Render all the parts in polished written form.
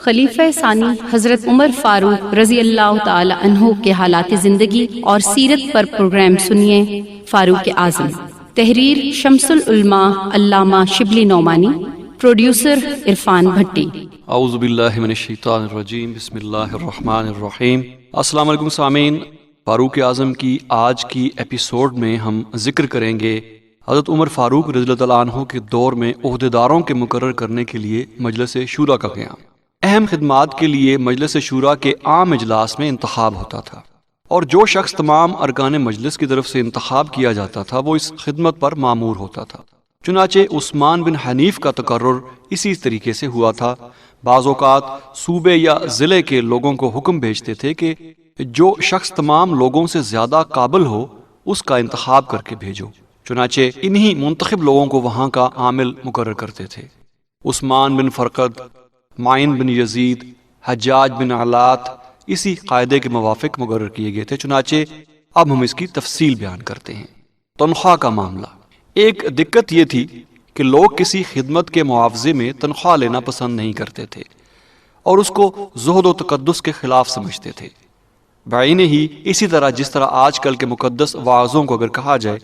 خلیفہ ثانی حضرت عمر فاروق رضی اللہ تعالی عنہ کے حالات زندگی اور سیرت پر پروگرام سنیے۔ فاروق اعظم، تحریر شمس العلماء علامہ شبلی نعمانی، پروڈیوسر عرفان بھٹی۔ اعوذ باللہ من الشیطان الرجیم، بسم اللہ الرحمن الرحیم۔ السلام علیکم سامعین، فاروق اعظم کی آج کی ایپیسوڈ میں ہم ذکر کریں گے حضرت عمر فاروق رضی اللہ تعالیٰ عنہ کے دور میں عہدیداروں کے مقرر کرنے کے لیے مجلس شورا کا قیام۔ اہم خدمات کے لیے مجلس شورا کے عام اجلاس میں انتخاب ہوتا تھا، اور جو شخص تمام ارکان مجلس کی طرف سے انتخاب کیا جاتا تھا وہ اس خدمت پر مامور ہوتا تھا۔ چنانچہ عثمان بن حنیف کا تقرر اسی طریقے سے ہوا تھا۔ بعض اوقات صوبے یا ضلع کے لوگوں کو حکم بھیجتے تھے کہ جو شخص تمام لوگوں سے زیادہ قابل ہو اس کا انتخاب کر کے بھیجو۔ چنانچہ انہی منتخب لوگوں کو وہاں کا عامل مقرر کرتے تھے۔ عثمان بن فرقد، معین بن یزید، حجاج بن علات اسی قاعدے کے موافق مقرر کیے گئے تھے۔ چنانچہ اب ہم اس کی تفصیل بیان کرتے ہیں۔ تنخواہ کا معاملہ، ایک دقت یہ تھی کہ لوگ کسی خدمت کے معاوضے میں تنخواہ لینا پسند نہیں کرتے تھے اور اس کو زہد و تقدس کے خلاف سمجھتے تھے۔ بعین ہی اسی طرح جس طرح آج کل کے مقدس واعظوں کو اگر کہا جائے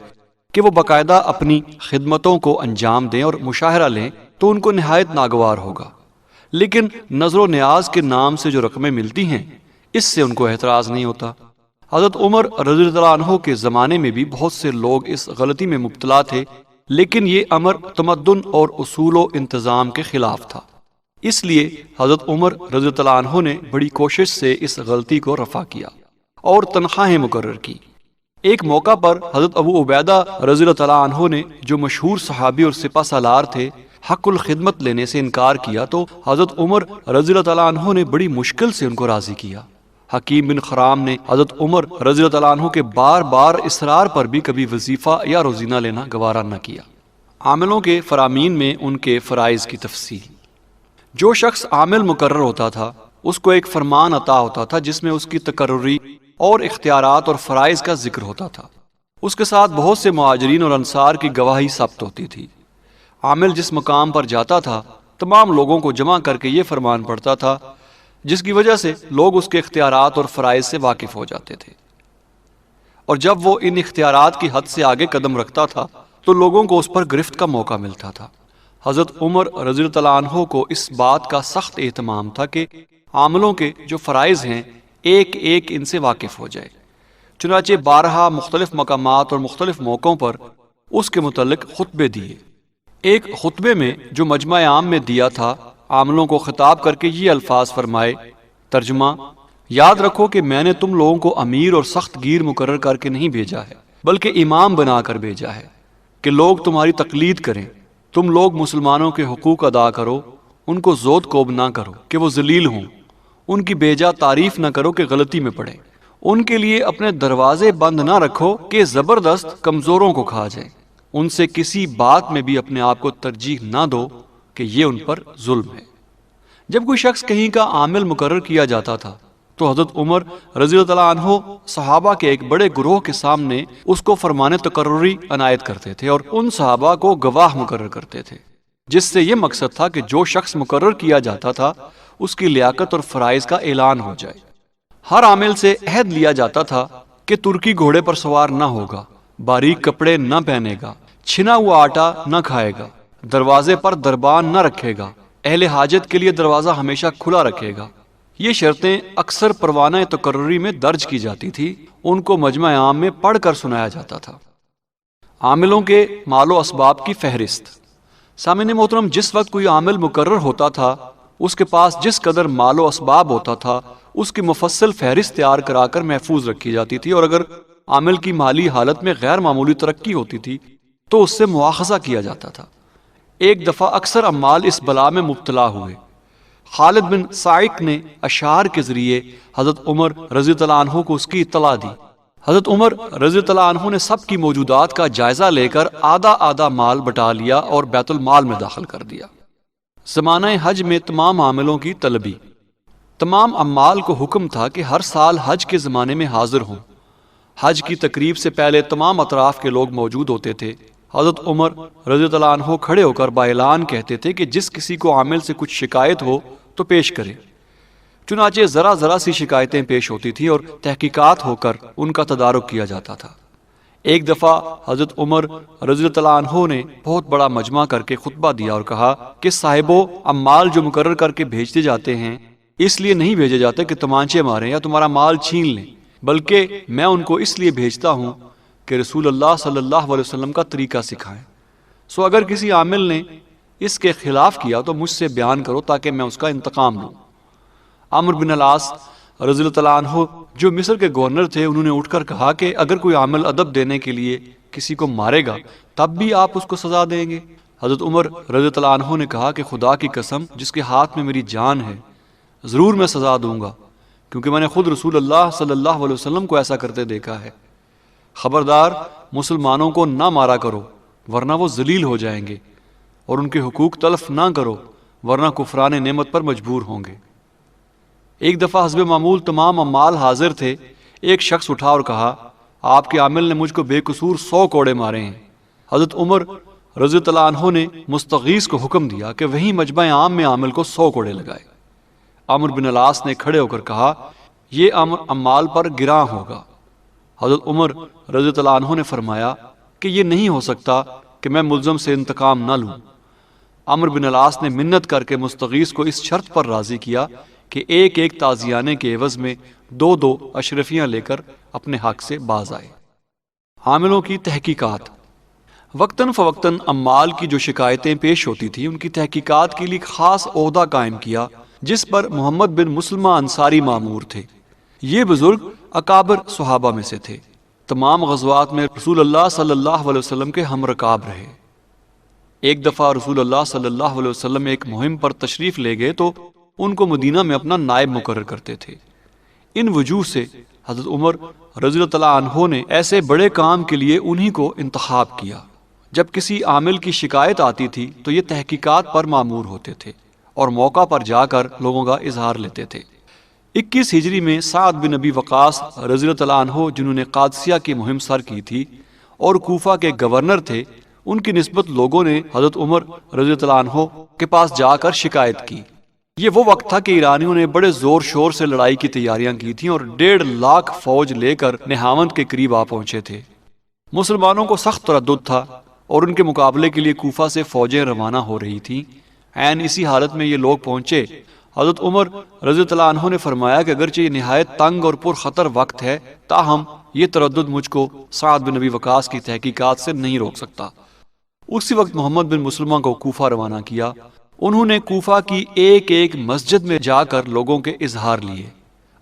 کہ وہ باقاعدہ اپنی خدمتوں کو انجام دیں اور مشاہرہ لیں تو ان کو نہایت ناگوار ہوگا، لیکن نظر و نیاز کے نام سے جو رقمیں ملتی ہیں اس سے ان کو اعتراض نہیں ہوتا۔ حضرت عمر رضی اللہ عنہ کے زمانے میں بھی بہت سے لوگ اس غلطی میں مبتلا تھے، لیکن یہ امر تمدن اور اصول و انتظام کے خلاف تھا۔ اس لیے حضرت عمر رضی اللہ عنہ نے بڑی کوشش سے اس غلطی کو رفع کیا اور تنخواہیں مقرر کی۔ ایک موقع پر حضرت ابو عبیدہ رضی اللہ عنہ نے، جو مشہور صحابی اور سپہ سالار تھے، حق الخدمت لینے سے انکار کیا تو حضرت عمر رضی اللہ عنہ نے بڑی مشکل سے ان کو راضی کیا۔ حکیم بن خرام نے حضرت عمر رضی اللہ عنہ کے بار بار اصرار پر بھی کبھی وظیفہ یا روزینہ لینا گوارا نہ کیا۔ عاملوں کے فرامین میں ان کے فرائض کی تفصیل۔ جو شخص عامل مقرر ہوتا تھا اس کو ایک فرمان عطا ہوتا تھا جس میں اس کی تقرری اور اختیارات اور فرائض کا ذکر ہوتا تھا۔ اس کے ساتھ بہت سے مہاجرین اور انصار کی گواہی ثبت ہوتی تھی۔ عامل جس مقام پر جاتا تھا تمام لوگوں کو جمع کر کے یہ فرمان پڑھتا تھا، جس کی وجہ سے لوگ اس کے اختیارات اور فرائض سے واقف ہو جاتے تھے، اور جب وہ ان اختیارات کی حد سے آگے قدم رکھتا تھا تو لوگوں کو اس پر گرفت کا موقع ملتا تھا۔ حضرت عمر رضی اللہ عنہ کو اس بات کا سخت اہتمام تھا کہ عاملوں کے جو فرائض ہیں ایک ایک ان سے واقف ہو جائے۔ چنانچہ بارہا مختلف مقامات اور مختلف موقعوں پر اس کے متعلق خطبے دیے۔ ایک خطبے میں جو مجمع عام میں دیا تھا، عاملوں کو خطاب کر کے یہ الفاظ فرمائے، ترجمہ: یاد رکھو کہ میں نے تم لوگوں کو امیر اور سخت گیر مقرر کر کے نہیں بھیجا ہے، بلکہ امام بنا کر بھیجا ہے کہ لوگ تمہاری تقلید کریں۔ تم لوگ مسلمانوں کے حقوق ادا کرو، ان کو زود کوب نہ کرو کہ وہ ذلیل ہوں، ان کی بیجا تعریف نہ کرو کہ غلطی میں پڑیں، ان کے لیے اپنے دروازے بند نہ رکھو کہ زبردست کمزوروں کو کھا جائیں، ان سے کسی بات میں بھی اپنے آپ کو ترجیح نہ دو کہ یہ ان پر ظلم ہے۔ جب کوئی شخص کہیں کا عامل مقرر کیا جاتا تھا تو حضرت عمر رضی اللہ عنہ صحابہ کے ایک بڑے گروہ کے سامنے اس کو فرمان تقرری عنایت کرتے تھے اور ان صحابہ کو گواہ مقرر کرتے تھے، جس سے یہ مقصد تھا کہ جو شخص مقرر کیا جاتا تھا اس کی لیاقت اور فرائض کا اعلان ہو جائے۔ ہر عامل سے عہد لیا جاتا تھا کہ ترکی گھوڑے پر سوار نہ ہوگا، باریک کپڑے نہ پہنے گا، چھنا ہوا آٹا نہ کھائے گا، دروازے پر دربان نہ رکھے گا، اہل حاجت کے لیے دروازہ ہمیشہ کھلا رکھے گا۔ یہ شرطیں اکثر پروانہ تقرری میں درج کی جاتی تھی، ان کو مجمع عام میں پڑھ کر سنایا جاتا تھا۔ عاملوں کے مال و اسباب کی فہرست۔ سامعین محترم، جس وقت کوئی عامل مقرر ہوتا تھا اس کے پاس جس قدر مال و اسباب ہوتا تھا اس کی مفصل فہرست تیار کرا کر محفوظ رکھی جاتی تھی، اور اگر عامل کی مالی حالت میں غیر معمولی ترقی ہوتی تھی تو اس سے مواخذہ کیا جاتا تھا۔ ایک دفعہ اکثر عمال اس بلا میں مبتلا ہوئے۔ خالد بن سائق نے اشعار کے ذریعے حضرت عمر رضی اللہ عنہ کو اس کی اطلاع دی۔ حضرت عمر رضی اللہ عنہ نے سب کی موجودات کا جائزہ لے کر آدھا آدھا مال بٹا لیا اور بیت المال میں داخل کر دیا۔ زمانہ حج میں تمام عاملوں کی طلبی۔ تمام عمال کو حکم تھا کہ ہر سال حج کے زمانے میں حاضر ہوں۔ حج کی تقریب سے پہلے تمام اطراف کے لوگ موجود ہوتے تھے۔ حضرت عمر رضی اللہ عنہ کھڑے ہو کر باعلان کہتے تھے کہ جس کسی کو عامل سے کچھ شکایت ہو تو پیش کرے۔ چنانچہ ذرا ذرا سی شکایتیں پیش ہوتی تھیں اور تحقیقات ہو کر ان کا تدارک کیا جاتا تھا۔ ایک دفعہ حضرت عمر رضی اللہ عنہ نے بہت بڑا مجمع کر کے خطبہ دیا اور کہا کہ صاحبو، اموال جو مقرر کر کے بھیجتے جاتے ہیں اس لیے نہیں بھیجے جاتے کہ تمانچے ماریں یا تمہارا مال چھین لیں، بلکہ میں ان کو اس لیے بھیجتا ہوں کہ رسول اللہ صلی اللہ علیہ وسلم کا طریقہ سکھائیں۔ سو اگر کسی عامل نے اس کے خلاف کیا تو مجھ سے بیان کرو تاکہ میں اس کا انتقام لوں۔ عمرو بن العاص رضی اللہ عنہ جو مصر کے گورنر تھے، انہوں نے اٹھ کر کہا کہ اگر کوئی عامل ادب دینے کے لیے کسی کو مارے گا تب بھی آپ اس کو سزا دیں گے؟ حضرت عمر رضی اللہ عنہ نے کہا کہ خدا کی قسم جس کے ہاتھ میں میری جان ہے، ضرور میں سزا دوں گا، کیونکہ میں نے خود رسول اللہ صلی اللہ علیہ وسلم کو ایسا کرتے دیکھا ہے۔ خبردار مسلمانوں کو نہ مارا کرو ورنہ وہ ذلیل ہو جائیں گے، اور ان کے حقوق تلف نہ کرو ورنہ کفران نعمت پر مجبور ہوں گے۔ ایک دفعہ حسب معمول تمام عمال حاضر تھے۔ ایک شخص اٹھا اور کہا، آپ کے عامل نے مجھ کو بے قصور 100 کوڑے مارے ہیں۔ حضرت عمر رضی اللہ عنہ نے مستغیث کو حکم دیا کہ وہی مجمع عام میں عامل کو 100 کوڑے لگائے۔ عمرو بن العاص نے کھڑے ہو کر کہا، یہ امر عمال پر گراں ہوگا۔ حضرت عمر رضی اللہ عنہ نے فرمایا کہ یہ نہیں ہو سکتا کہ میں ملزم سے انتقام نہ لوں۔ عمرو بن العاص نے منت کر کے مستغیث کو اس شرط پر راضی کیا کہ ایک ایک تازیانے کے عوض میں 2 اشرفیاں لے کر اپنے حق سے باز آئے۔ عاملوں کی تحقیقات۔ وقتاً فوقتاً عمال کی جو شکایتیں پیش ہوتی تھیں ان کی تحقیقات کے لیے خاص عہدہ قائم کیا جس پر محمد بن مسلمہ انصاری مامور تھے۔ یہ بزرگ اکابر صحابہ میں سے تھے، تمام غزوات میں رسول اللہ صلی اللہ علیہ وسلم کے ہم رکاب رہے۔ ایک دفعہ رسول اللہ صلی اللہ علیہ وسلم ایک مہم پر تشریف لے گئے تو ان کو مدینہ میں اپنا نائب مقرر کرتے تھے۔ ان وجوہ سے حضرت عمر رضی اللہ عنہ نے ایسے بڑے کام کے لیے انہی کو انتخاب کیا۔ جب کسی عامل کی شکایت آتی تھی تو یہ تحقیقات پر مامور ہوتے تھے اور موقع پر جا کر لوگوں کا اظہار لیتے تھے۔ 21 ہجری میں سعد بن ابی وقاص رضی اللہ عنہ جنہوں نے قادسیہ کی مہم سر کی تھی اور کوفہ کے گورنر تھے، ان کی نسبت لوگوں نے حضرت عمر رضی اللہ عنہ کے پاس جا کر شکایت کی۔ یہ وہ وقت تھا کہ ایرانیوں نے بڑے زور شور سے لڑائی کی تیاریاں کی تھیں اور 1.5 لاکھ فوج لے کر نہاوند کے قریب آ پہنچے تھے۔ مسلمانوں کو سخت تردد تھا اور ان کے مقابلے کے لیے کوفہ سے فوجیں روانہ ہو رہی تھیں۔ عین اسی حالت میں یہ لوگ پہنچے۔ حضرت عمر رضی اللہ عنہ نے فرمایا کہ اگرچہ یہ نہایت تنگ اور پر خطر وقت ہے، تاہم یہ تردد مجھ کو سعد بن ابی وقاص کی تحقیقات سے نہیں روک سکتا۔ اسی وقت محمد بن مسلمہ کو کوفہ روانہ کیا۔ انہوں نے کوفہ کی ایک ایک مسجد میں جا کر لوگوں کے اظہار لیے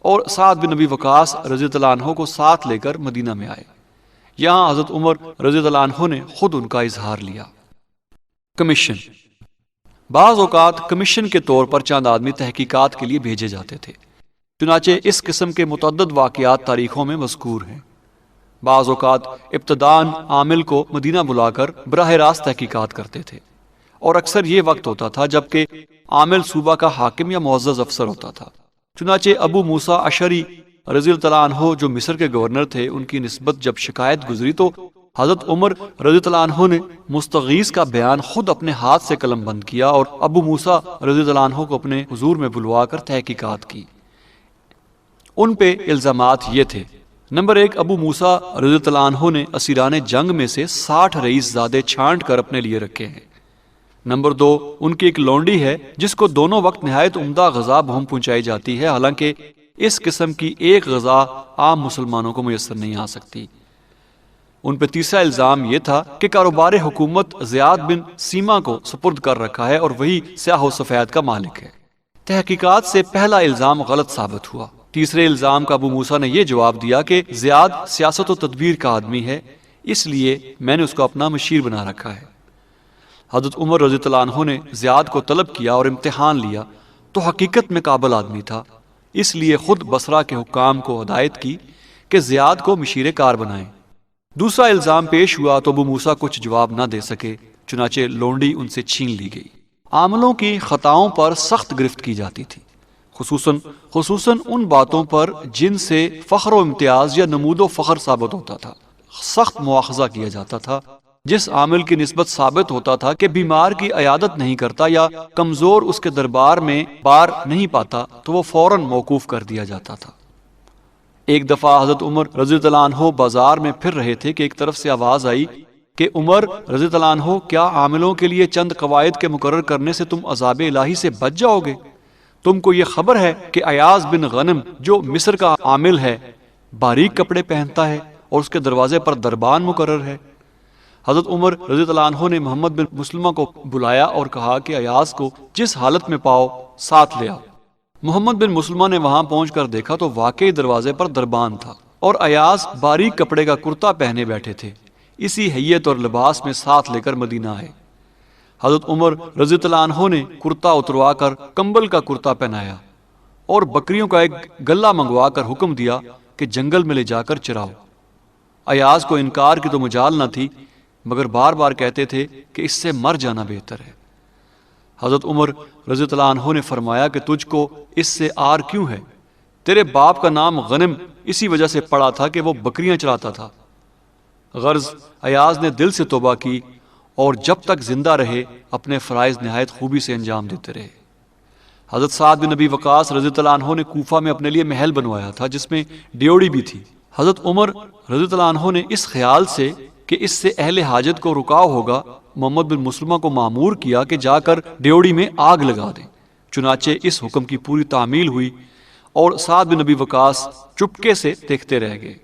اور سعد بن ابی وقاص رضی اللہ عنہ کو ساتھ لے کر مدینہ میں آئے۔ یہاں حضرت عمر رضی اللہ عنہ نے خود ان کا اظہار لیا۔ کمیشن۔ بعض اوقات کمیشن کے طور پر چند آدمی تحقیقات کے لیے بھیجے جاتے تھے، چنانچہ اس قسم کے متعدد واقعات تاریخوں میں مذکور ہیں۔ بعض اوقات ابتداً عامل کو مدینہ بلا کر براہ راست تحقیقات کرتے تھے، اور اکثر یہ وقت ہوتا تھا جبکہ عامل صوبہ کا حاکم یا معزز افسر ہوتا تھا۔ چنانچہ ابو موسیٰ اشعری رضی اللہ عنہ جو مصر کے گورنر تھے، ان کی نسبت جب شکایت گزری تو حضرت عمر رضی اللہ عنہ نے مستغیث کا بیان خود اپنے ہاتھ سے قلم بند کیا اور ابو موسیٰ رضی اللہ عنہ کو اپنے حضور میں بلوا کر تحقیقات کی۔ ان پہ الزامات یہ تھے: نمبر 1، ابو موسیٰ رضی اللہ عنہ نے اسیران جنگ میں سے 60 رئیس زادے چھانٹ کر اپنے لیے رکھے ہیں۔ نمبر 2، ان کی ایک لونڈی ہے جس کو دونوں وقت نہایت عمدہ غذا بہم پہنچائی جاتی ہے، حالانکہ اس قسم کی ایک غذا عام مسلمانوں کو میسر نہیں آ سکتی۔ ان پہ تیسرا الزام یہ تھا کہ کاروبار حکومت زیاد بن سیما کو سپرد کر رکھا ہے اور وہی سیاہ و سفید کا مالک ہے۔ تحقیقات سے پہلا الزام غلط ثابت ہوا۔ تیسرے الزام کا ابو موسیٰ نے یہ جواب دیا کہ زیاد سیاست و تدبیر کا آدمی ہے، اس لیے میں نے اس کو اپنا مشیر بنا رکھا ہے۔ حضرت عمر رضی اللہ عنہ نے زیاد کو طلب کیا اور امتحان لیا تو حقیقت میں قابل آدمی تھا، اس لیے خود بصرہ کے حکام کو ہدایت کی کہ زیاد کو مشیر کار بنائیں۔ دوسرا الزام پیش ہوا تو ابو موسیٰ کچھ جواب نہ دے سکے، چنانچہ لونڈی ان سے چھین لی گئی۔ عاملوں کی خطاؤں پر سخت گرفت کی جاتی تھی، خصوصاً ان باتوں پر جن سے فخر و امتیاز یا نمود و فخر ثابت ہوتا تھا۔ سخت مواخذہ کیا جاتا تھا۔ جس عامل کی نسبت ثابت ہوتا تھا کہ بیمار کی عیادت نہیں کرتا یا کمزور اس کے دربار میں بار نہیں پاتا تو وہ فوراً موقوف کر دیا جاتا تھا۔ ایک دفعہ حضرت عمر رضی اللہ عنہ بازار میں پھر رہے تھے کہ ایک طرف سے آواز آئی کہ عمر رضی اللہ عنہ، کیا عاملوں کے لیے چند قواعد کے مقرر کرنے سے تم عذاب الہی سے بچ جاؤ گے؟ تم کو یہ خبر ہے کہ ایاز بن غنم جو مصر کا عامل ہے باریک کپڑے پہنتا ہے اور اس کے دروازے پر دربان مقرر ہے۔ حضرت عمر رضی اللہ عنہ نے محمد بن مسلمہ کو بلایا اور کہا کہ ایاز کو جس حالت میں پاؤ ساتھ لے آؤ۔ محمد بن مسلمہ نے وہاں پہنچ کر دیکھا تو واقعی دروازے پر دربان تھا اور ایاز باریک کپڑے کا کرتا پہنے بیٹھے تھے۔ اسی حیت اور لباس میں ساتھ لے کر مدینہ آئے۔ حضرت عمر رضی اللہ عنہ نے کرتا اتروا کر کمبل کا کرتا پہنایا اور بکریوں کا ایک گلہ منگوا کر حکم دیا کہ جنگل میں لے جا کر چراؤ۔ ایاز کو انکار کی تو مجال نہ تھی، مگر بار بار کہتے تھے کہ اس سے مر جانا بہتر ہے۔ حضرت عمر رضی اللہ عنہ نے فرمایا کہ تجھ کو اس سے آر کیوں ہے؟ تیرے باپ کا نام غنم اسی وجہ سے پڑا تھا کہ وہ بکریاں چراتا تھا۔ غرض ایاز نے دل سے توبہ کی اور جب تک زندہ رہے اپنے فرائض نہایت خوبی سے انجام دیتے رہے۔ حضرت سعد بن نبی وقاص رضی اللہ عنہ نے کوفہ میں اپنے لیے محل بنوایا تھا جس میں ڈیوڑی بھی تھی۔ حضرت عمر رضی اللہ عنہ نے اس خیال سے کہ اس سے اہل حاجت کو رکاو ہوگا محمد بن مسلمہ کو مامور کیا کہ جا کر ڈیوڑی میں آگ لگا دیں۔ چنانچہ اس حکم کی پوری تعمیل ہوئی اور سعد بن نبی وقاص چپکے سے دیکھتے رہ گئے۔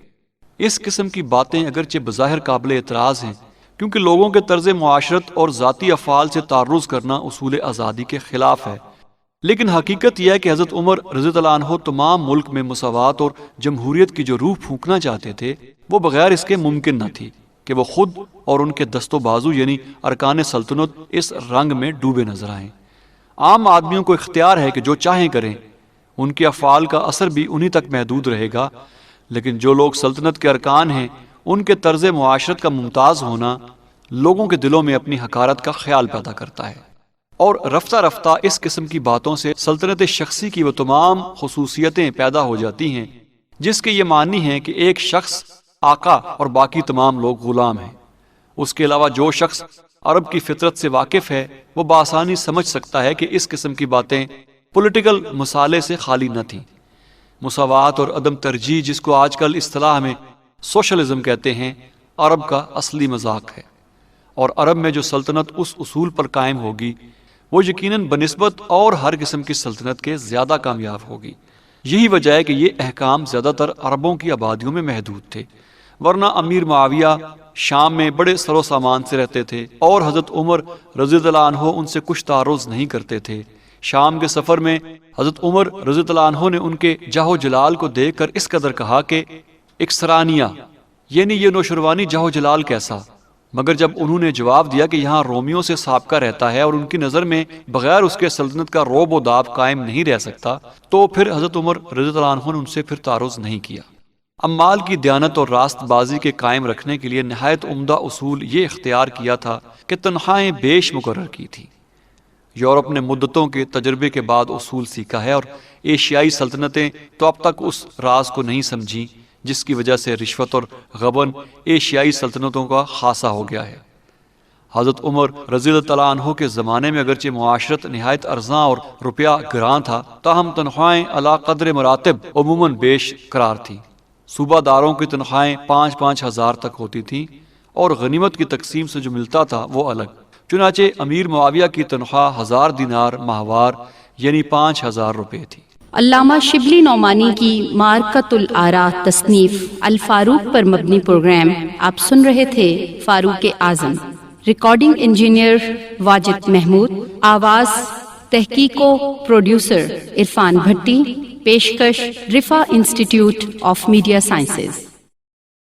اس قسم کی باتیں اگرچہ بظاہر قابل اعتراض ہیں کیونکہ لوگوں کے طرز معاشرت اور ذاتی افعال سے تعرض کرنا اصول آزادی کے خلاف ہے، لیکن حقیقت یہ ہے کہ حضرت عمر رضی اللہ عنہ تمام ملک میں مساوات اور جمہوریت کی جو روح پھونکنا چاہتے تھے وہ بغیر اس کے ممکن نہ تھی کہ وہ خود اور ان کے دست و بازو یعنی ارکان سلطنت اس رنگ میں ڈوبے نظر آئیں۔ عام آدمیوں کو اختیار ہے کہ جو چاہیں کریں، ان کے افعال کا اثر بھی انہی تک محدود رہے گا، لیکن جو لوگ سلطنت کے ارکان ہیں ان کے طرز معاشرت کا ممتاز ہونا لوگوں کے دلوں میں اپنی حقارت کا خیال پیدا کرتا ہے، اور رفتہ رفتہ اس قسم کی باتوں سے سلطنت شخصی کی وہ تمام خصوصیتیں پیدا ہو جاتی ہیں جس کے یہ معنی ہے کہ ایک شخص آقا اور باقی تمام لوگ غلام ہیں۔ اس کے علاوہ جو شخص عرب کی فطرت سے واقف ہے وہ بآسانی سمجھ سکتا ہے کہ اس قسم کی باتیں پولیٹیکل مسالے سے خالی نہ تھیں۔ مساوات اور عدم ترجیح، جس کو آج کل اصطلاح میں سوشلزم کہتے ہیں، عرب کا اصلی مذاق ہے، اور عرب میں جو سلطنت اس اصول پر قائم ہوگی وہ یقیناً بنسبت اور ہر قسم کی سلطنت کے زیادہ کامیاب ہوگی۔ یہی وجہ ہے کہ یہ احکام زیادہ تر عربوں کی آبادیوں میں محدود تھے، ورنہ امیر معاویہ شام میں بڑے سر و سامان سے رہتے تھے اور حضرت عمر رضی اللہ عنہ ان سے کچھ تعرض نہیں کرتے تھے۔ شام کے سفر میں حضرت عمر رضی اللہ عنہ نے ان کے جاہ و جلال کو دیکھ کر اس قدر کہا کہ اکسرانیہ، یعنی یہ نوشروانی جاہ و جلال کیسا؟ مگر جب انہوں نے جواب دیا کہ یہاں رومیوں سے سابقہ رہتا ہے اور ان کی نظر میں بغیر اس کے سلطنت کا روب و داب قائم نہیں رہ سکتا، تو پھر حضرت عمر رضی اللہ عنہ نے ان سے پھر تعرض نہیں کیا۔ امال کی دیانت اور راست بازی کے قائم رکھنے کے لیے نہایت عمدہ اصول یہ اختیار کیا تھا کہ تنخواہیں بیش مقرر کی تھی۔ یورپ نے مدتوں کے تجربے کے بعد اصول سیکھا ہے اور ایشیائی سلطنتیں تو اب تک اس راز کو نہیں سمجھی، جس کی وجہ سے رشوت اور غبن ایشیائی سلطنتوں کا خاصہ ہو گیا ہے۔ حضرت عمر رضی اللہ عنہ کے زمانے میں اگرچہ معاشرت نہایت ارزاں اور روپیہ گراں تھا، تاہم تنخواہیں علی قدر مراتب عموماً بیش قرار تھیں۔ صوبہ داروں کی تنخواہیں 5-5 ہزار تک ہوتی تھیں اور غنیمت کی تقسیم سے جو ملتا تھا وہ الگ۔ چنانچہ امیر معاویہ کی تنخواہ 1000 دینار ماہوار یعنی 5000 روپے تھی۔ علامہ شبلی نعمانی کی معرکۃ الآراء تصنیف الفاروق پر مبنی پروگرام آپ سن رہے تھے۔ فاروق اعظم، ریکارڈنگ انجینئر واجد محمود، آواز تحقیق و پروڈیوسر عرفان بھٹی، پیشکش رفا انسٹیٹیوٹ آف میڈیا سائنسز۔